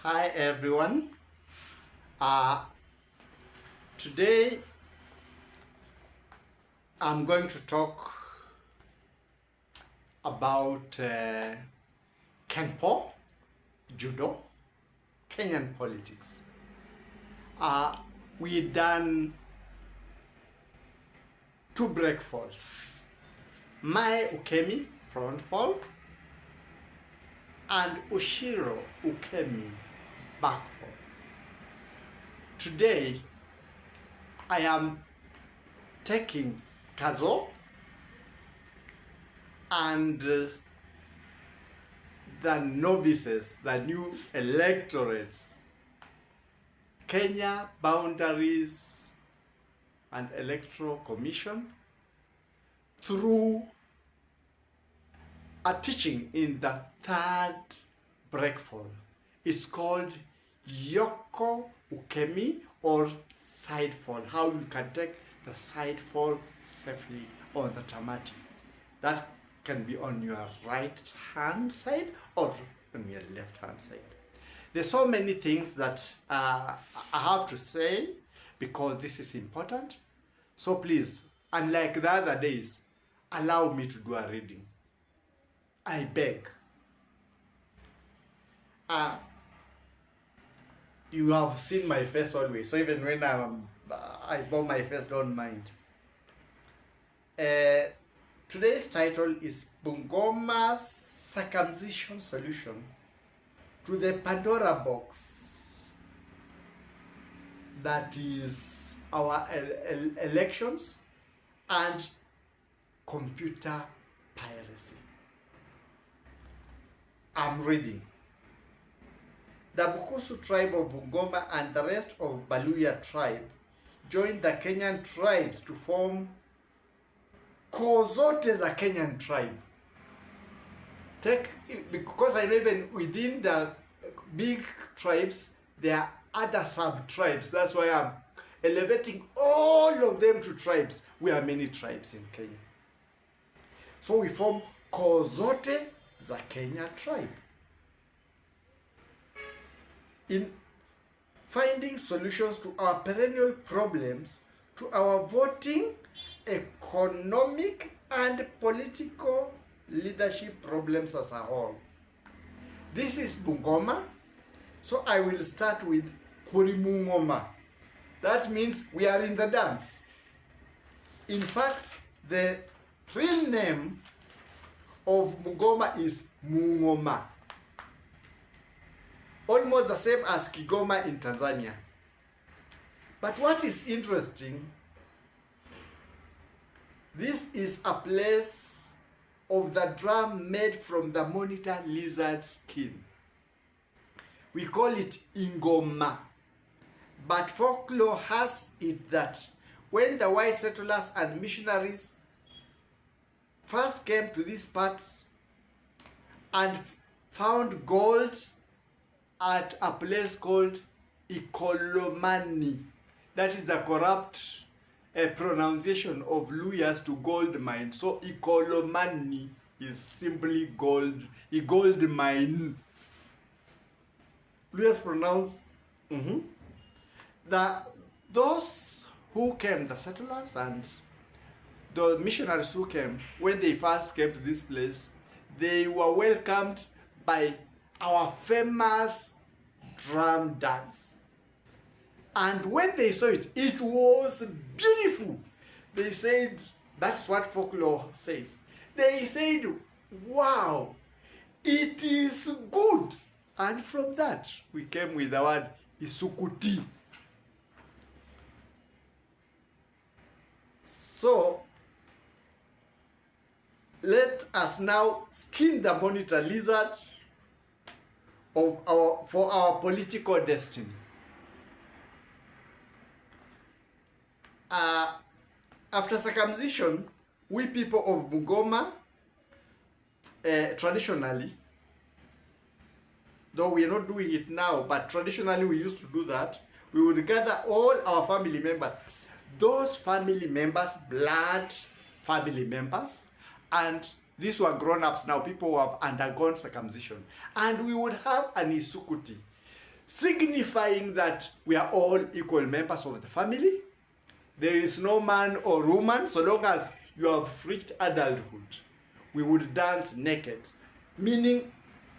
Hi everyone. Today I'm going to talk about KENPO, JUDO, Kenyan politics. We done 2 break falls. Mai Ukemi front fall and Ushiro Ukemi back fall. Today I am taking Kazo and the novices, the new electorates, Kenya Boundaries and Electoral Commission, through a teaching in the 3rd breakfall. It's called Yoko Ukemi or side fall. How you can take the side fall safely on the tamati. That can be on your right hand side or on your left hand side. There's so many things that I have to say because this is important. So please, unlike the other days, allow me to do a reading. I beg. You have seen my face always, so even when I bow my face, don't mind. Today's title is Bungoma's Circumcision Solution to the Pandora Box that is our elections and computer piracy. I'm reading. The Bukusu tribe of Bungoma and the rest of Baluya tribe joined the Kenyan tribes to form Kozote as a Kenyan tribe. Because I know even within the big tribes, there are other sub-tribes. That's why I'm elevating all of them to tribes. We are many tribes in Kenya. So we form Kozote za Kenya tribe. In finding solutions to our perennial problems, to our voting, economic and political leadership problems as a whole. This is Bungoma, so I will start with Mungoma. That means we are in the dance. In fact, the real name of Bungoma is Mungoma. Almost the same as Kigoma in Tanzania. But what is interesting, this is a place of the drum made from the monitor lizard skin. We call it Ingoma. But folklore has it that when the white settlers and missionaries first came to this part and found gold at a place called Ikolomani. That is the corrupt pronunciation of Luyas to gold mine. So Ikolomani is simply gold, a gold mine. Luyas pronounce. Those who came, the settlers and the missionaries who came, when they first came to this place, they were welcomed by our famous drum dance. And when they saw it, it was beautiful. They said, that's what folklore says. They said, wow, it is good. And from that, we came with the word isukuti. So, let us now skin the monitor lizard for our political destiny. After circumcision, we people of Bungoma, traditionally, though we are not doing it now, but traditionally we used to do that, we would gather all our family members, those family members, blood family members, and these were grown-ups now, people who have undergone circumcision. And we would have an isukuti. signifying that we are all equal members of the family. There is no man or woman, so long as you have reached adulthood, we would dance naked. Meaning,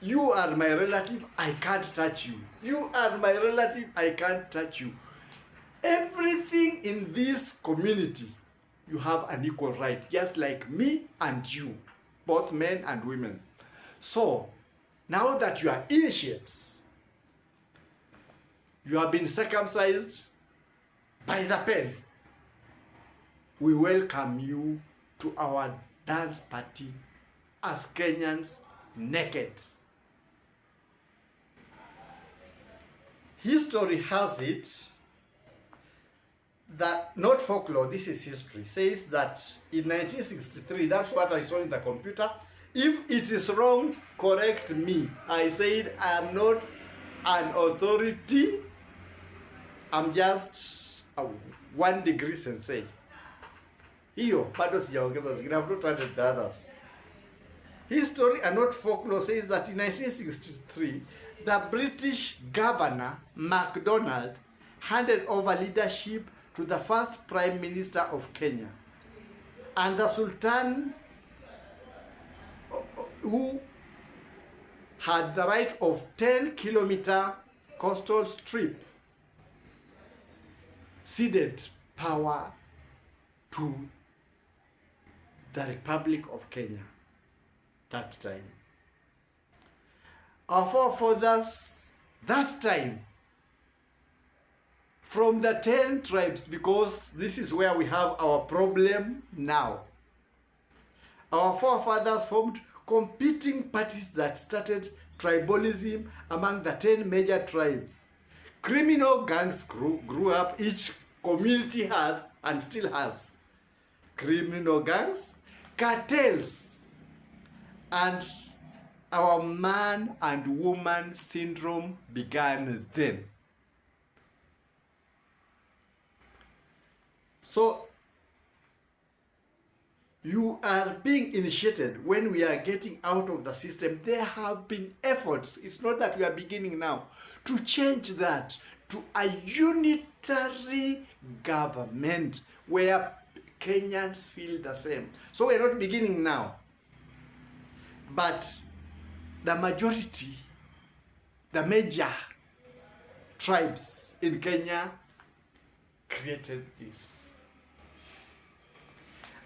you are my relative, I can't touch you. You are my relative, I can't touch you. Everything in this community, you have an equal right, just like me and you, both men and women. So, now that you are initiates, you have been circumcised by the pen, we welcome you to our dance party as Kenyans naked. History has it that, not folklore, this is history, says that in 1963, that's what I saw in the computer. If it is wrong, correct me. I said I am not an authority. I'm just a 1 degree sensei. Hiyo bado sijaongeza zingine. I've not added the others. History and not folklore says that in 1963, the British governor, MacDonald, handed over leadership to the first Prime Minister of Kenya. And the Sultan, who had the right of 10-kilometer coastal strip, ceded power to the Republic of Kenya that time. Our forefathers that time, from the 10 tribes, because this is where we have our problem now. Our forefathers formed competing parties that started tribalism among the 10 major tribes. Criminal gangs grew up. Each community has and still has criminal gangs, cartels, and our man and woman syndrome began then. So, you are being initiated when we are getting out of the system. There have been efforts, it's not that we are beginning now, to change that to a unitary government where Kenyans feel the same. So we're not beginning now. But the majority, the major tribes in Kenya created this.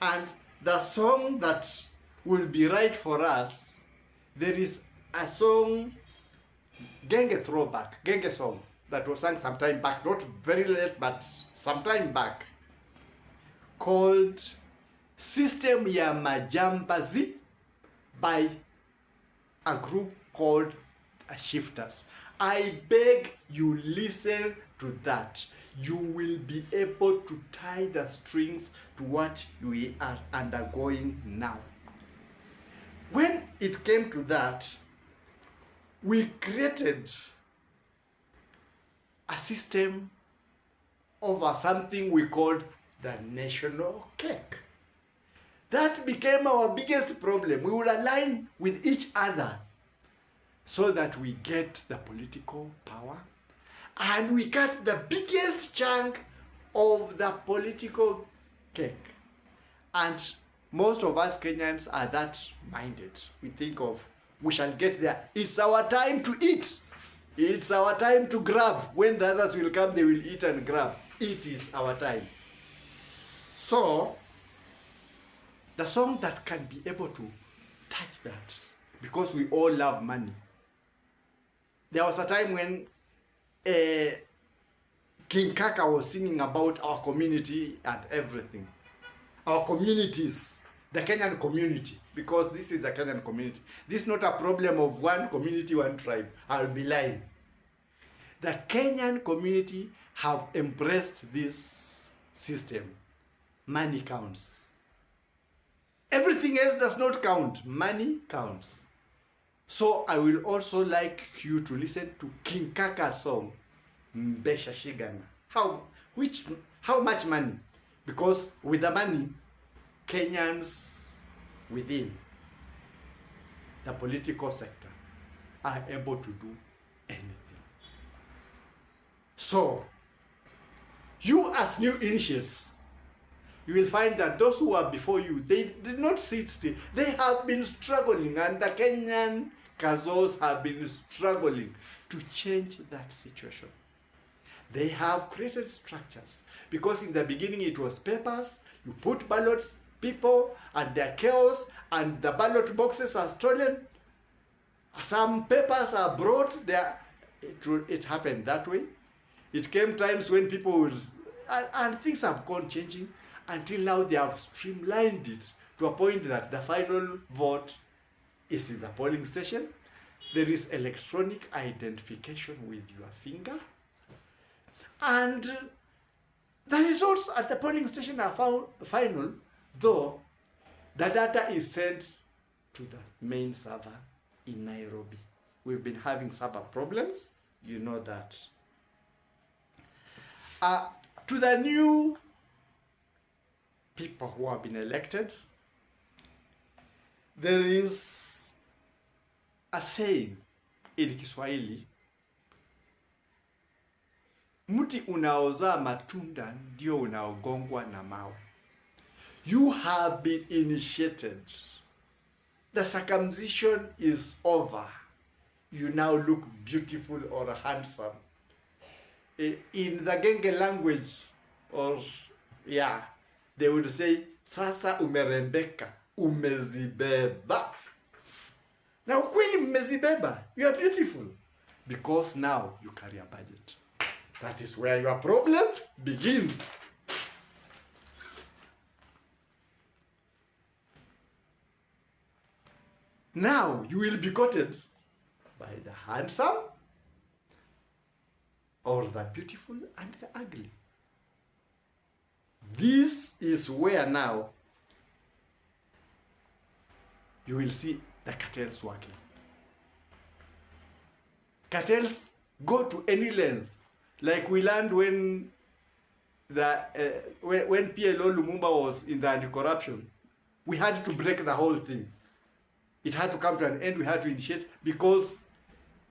And the song that will be right for us, there is a song, Genge throwback, Genge song, that was sung some time back, not very late, but some time back, called System ya Majambazi by a group called Shifters. I beg you listen to that. You will be able to tie the strings to what we are undergoing now. When it came to that, we created a system over something we called the national cake. That became our biggest problem. We would align with each other so that we get the political power, and we cut the biggest chunk of the political cake. And most of us Kenyans are that minded. We think of, we shall get there. It's our time to eat. It's our time to grab. When the others will come, they will eat and grab. It is our time. So, the song that can be able to touch that, because we all love money. There was a time when King Kaka was singing about our community and everything. Our communities, the Kenyan community, because this is the Kenyan community. This is not a problem of one community, one tribe. I'll be lying. The Kenyan community have embraced this system. Money counts. Everything else does not count. Money counts. So I will also like you to listen to King Kaka's song, Mbesha Shigana. How much money? Because with the money, Kenyans within the political sector are able to do anything. So, you as new initiates, you will find that those who are before you, they did not sit still. They have been struggling, and the Kenyan Kazos have been struggling to change that situation. They have created structures, because in the beginning it was papers. You put ballots, people, and their chaos, and the ballot boxes are stolen. Some papers are brought there. It happened that way. It came times when people would, and things have gone changing until now they have streamlined it to a point that the final vote is in the polling station. There is electronic identification with your finger, and the results at the polling station are final, though the data is sent to the main server in Nairobi. We've been having server problems, you know that. To the new people who have been elected, there is a saying in Kiswahili, mti unaozaa matunda ndio unaogongwa na mawe. You have been initiated. The circumcision is over. You now look beautiful or handsome. In the Genge language, or they would say, sasa umerembeka, umezibeba. Now, ukweli mmezibeba, you are beautiful, because now you carry a budget. That is where your problem begins. Now you will be quoted by the handsome, or the beautiful and the ugly. This is where now you will see the cartels working. Cartels go to any length. Like we learned when when PLO Lumumba was in the anti-corruption, we had to break the whole thing. It had to come to an end. We had to initiate, because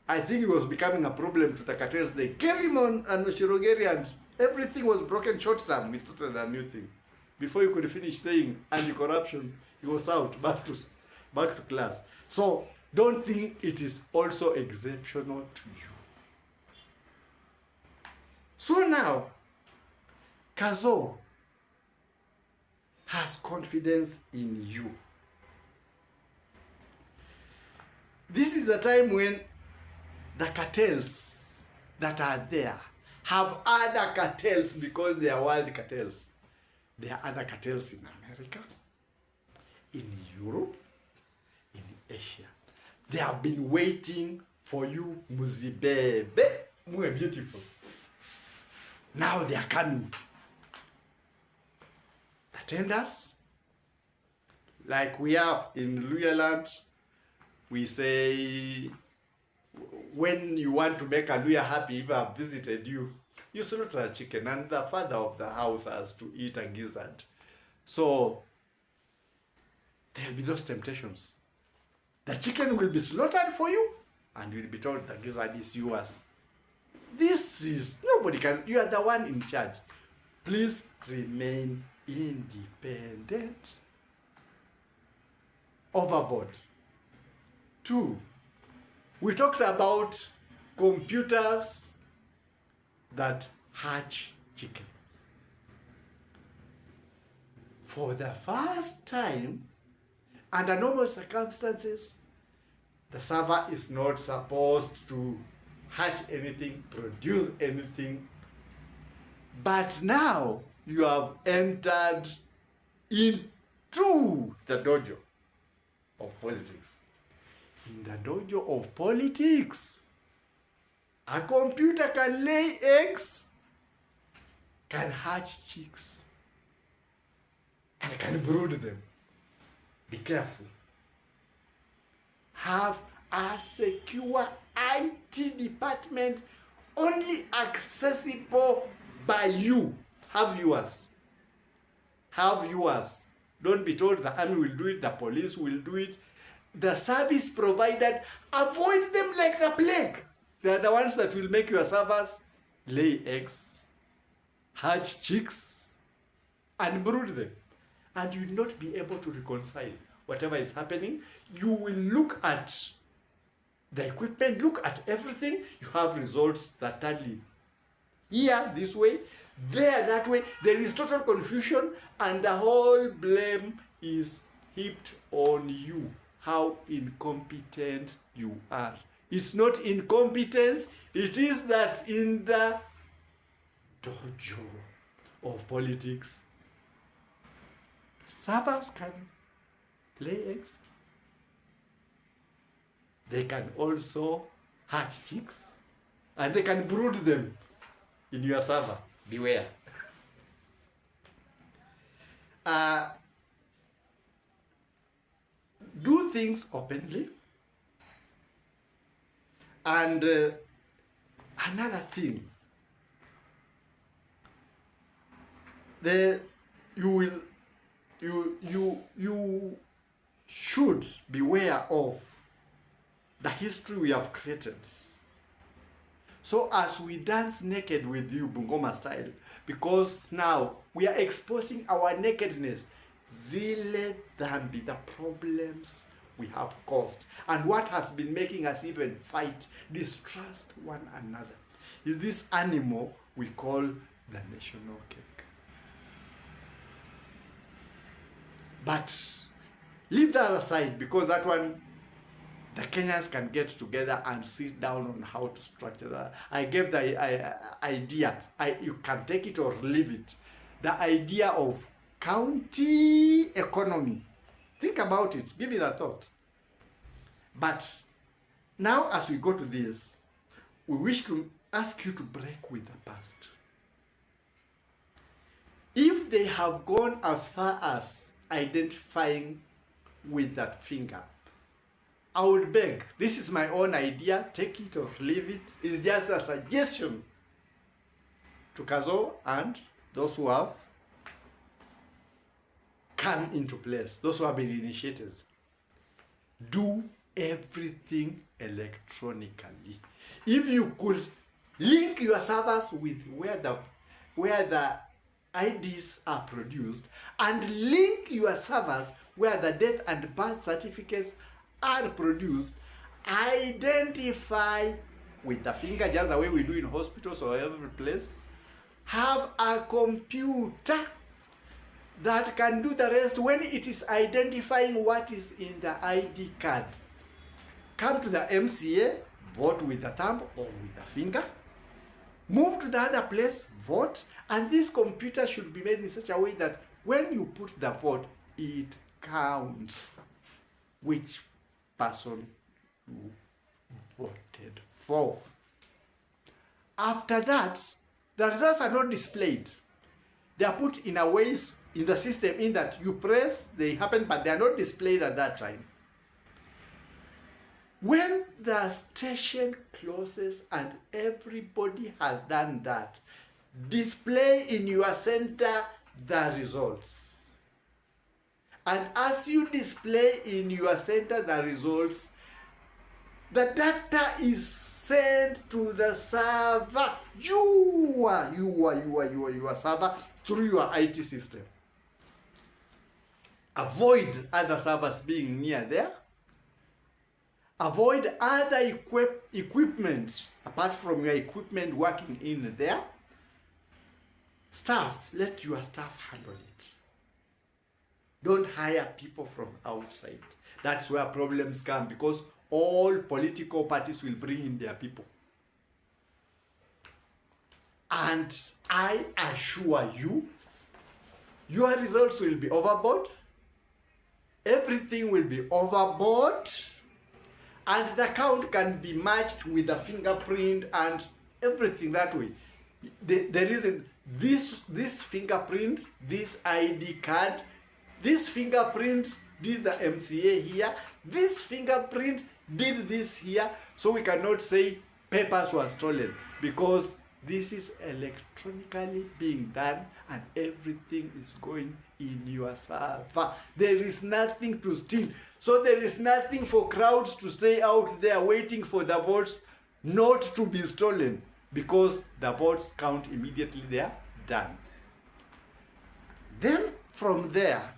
I think it was becoming a problem to the cartels. They gave him on Shirogeri, and everything was broken short term. We started a new thing. Before you could finish saying anti-corruption, he was out, back to class. So don't think it is also exceptional to you. So now, Kazo has confidence in you. This is a time when the cartels that are there have other cartels, because they are world cartels. There are other cartels in America, in Europe, in Asia. They have been waiting for you, Muzibebe, Mwe beautiful. Now they are coming. The tenders, like we have in Luyaland, we say, when you want to make a Luya happy, if I have visited you, you slaughter a chicken, and the father of the house has to eat a gizzard. So there will be those temptations. The chicken will be slaughtered for you, and you will be told the gizzard is yours. This is, nobody can, you are the one in charge. Please remain independent. Overboard. 2, we talked about computers that hatch chickens. For the first time, under normal circumstances, the server is not supposed to hatch anything, produce anything. But now you have entered into the dojo of politics. In the dojo of politics, a computer can lay eggs, can hatch chicks, and can brood them. Be careful. Have a secure IT department only accessible by you. Have yours. Have yours. Don't be told the army will do it, the police will do it. The service provided, avoid them like the plague. They are the ones that will make your servers lay eggs, hatch chicks, and brood them. And you will not be able to reconcile whatever is happening. You will look at the equipment, look at everything. You have results that tally here this way, there that way. There is total confusion, and the whole blame is heaped on you. How incompetent you are. It's not incompetence, it is that in the dojo of politics, servers can lay eggs. They can also hatch chicks, and they can brood them in your server. Beware. Do things openly. And another thing, you should beware of the history we have created. So as we dance naked with you, Bungoma style, because now we are exposing our nakedness, let them be the problems we have caused. And what has been making us even fight, distrust one another, is this animal we call the national cake. But leave that aside, because that one, the Kenyans can get together and sit down on how to structure that. I gave the idea, you can take it or leave it. The idea of county economy. Think about it, give it a thought. But now as we go to this, we wish to ask you to break with the past. If they have gone as far as identifying with that finger, I would beg, this is my own idea, take it or leave it. It's just a suggestion to Kazo and those who have come into place, those who have been initiated. Do everything electronically. If you could link your servers with where the IDs are produced, and link your servers where the death and birth certificates are produced, identify with the finger, just the way we do in hospitals or every place. Have a computer that can do the rest. When it is identifying what is in the ID card, come to the MCA, vote with the thumb or with the finger, move to the other place, vote, and this computer should be made in such a way that when you put the vote, it counts which person you voted for. After that, the results are not displayed. They are put in a ways in the system in that you press, they happen, but they are not displayed at that time. When the station closes and everybody has done that, display in your center the results. And as you display in your center the results, the data is sent to the server. You are server through your IT system. Avoid other servers being near there. Avoid other equipment apart from your equipment working in there. Staff, let your staff handle it. Don't hire people from outside. That's where problems come, because all political parties will bring in their people. And I assure you, your results will be overboard. Everything will be overboard. And the count can be matched with the fingerprint and everything that way. There isn't this fingerprint, this ID card, this fingerprint did the MCA here, this fingerprint did this here, so we cannot say papers were stolen, because this is electronically being done and everything is going in your server. There is nothing to steal. So there is nothing for crowds to stay out there waiting for the votes not to be stolen. because the votes count immediately they are done. Then from there,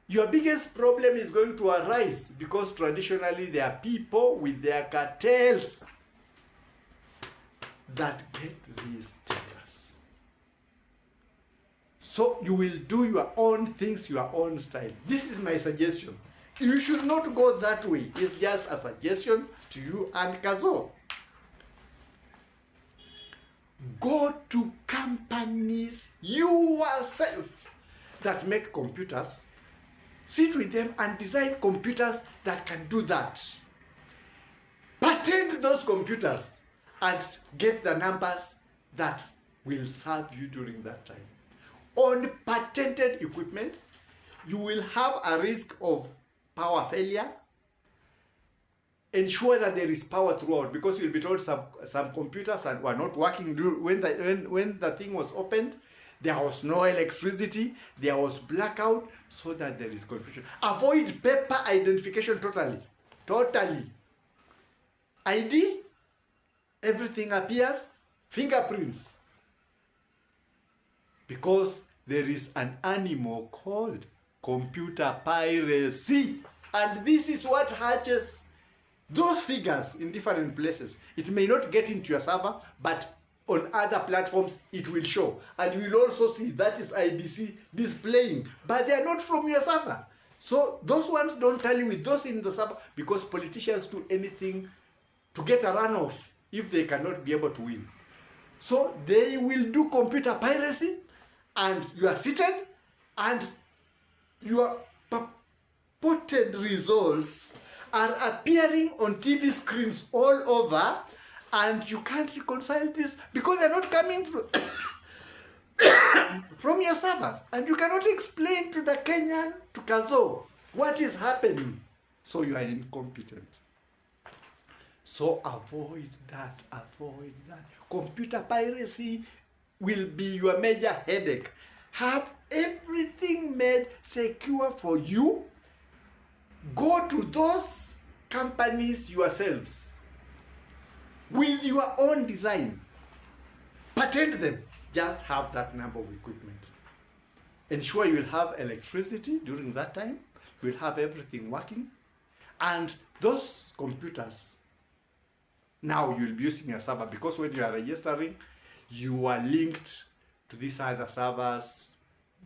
your biggest problem is going to arise because traditionally there are people with their cartels that get these tellers. So you will do your own things, your own style. This is my suggestion. You should not go that way. It's just a suggestion to you and Kazo. Go to companies yourself that make computers. Sit with them and design computers that can do that. Patent those computers and get the numbers that will serve you during that time. On patented equipment, you will have a risk of power failure. Ensure that there is power throughout, because you'll be told some computers were not working when the thing was opened. There was no electricity, there was blackout, so that there is confusion. Avoid paper identification totally. ID, everything appears, fingerprints. Because there is an animal called computer piracy. And this is what hatches those figures in different places. It may not get into your server, but on other platforms it will show. And you will also see that is IBC displaying, but they are not from your server. So those ones don't tell you with those in the server, because politicians do anything to get a runoff if they cannot be able to win. So they will do computer piracy, and you are seated and your purported results are appearing on TV screens all over, and you can't reconcile this because they're not coming from your server, and you cannot explain to the Kenyan, to Kazo, what is happening. So you are incompetent. So avoid that. Computer piracy will be your major headache. Have everything made secure for you. Go to those companies yourselves with your own design. Patent them. Just have that number of equipment. Ensure you will have electricity during that time. You will have everything working. And those computers, now you will be using a server, because when you are registering, you are linked to these other servers,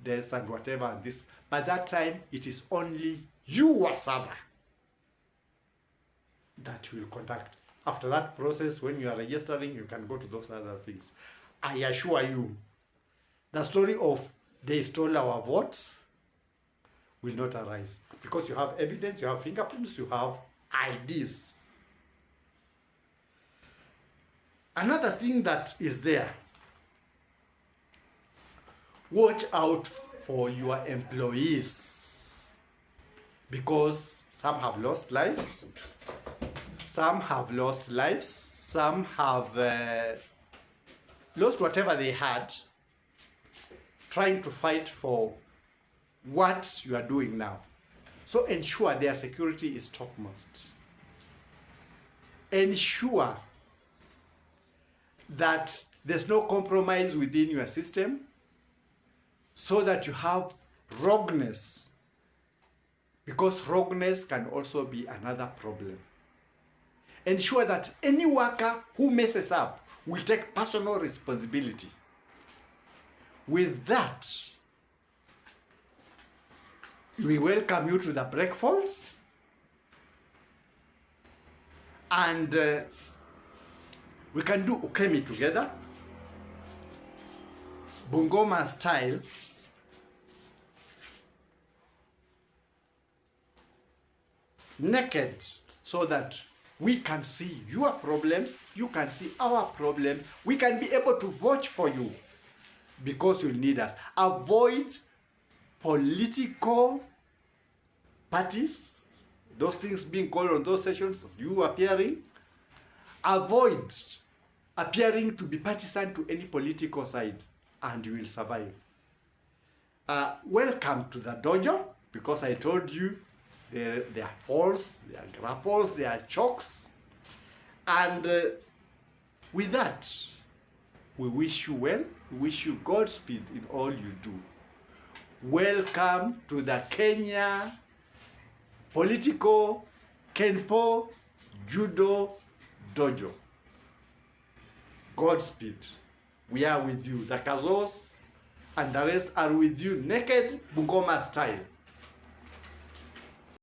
this and whatever, and this. By that time, it is only your server that you will contact. After that process, when you are registering, you can go to those other things. I assure you, the story of they stole our votes will not arise, because you have evidence, you have fingerprints, you have IDs. Another thing that is there, watch out for your employees, because some have lost lives, some have lost lost whatever they had trying to fight for what you are doing now. So ensure their security is topmost. Ensure that there's no compromise within your system, so that you have rogueness, because rogueness can also be another problem. Ensure that any worker who messes up will take personal responsibility. With that, we welcome you to the breakfast, and we can do ukemi together, Bungoma style, naked, so that we can see your problems, you can see our problems, we can be able to vouch for you, because you need us. Avoid political parties, those things being called on those sessions, you appearing. Avoid appearing to be partisan to any political side, and you will survive. Welcome to the dojo, because I told you there are falls, there are grapples, there are chokes, and With that, we wish you well. We wish you Godspeed in all you do. Welcome to the Kenya Political KENPO Judo Dojo. Godspeed. We are with you. The Kazos and the rest are with you naked Bungoma style.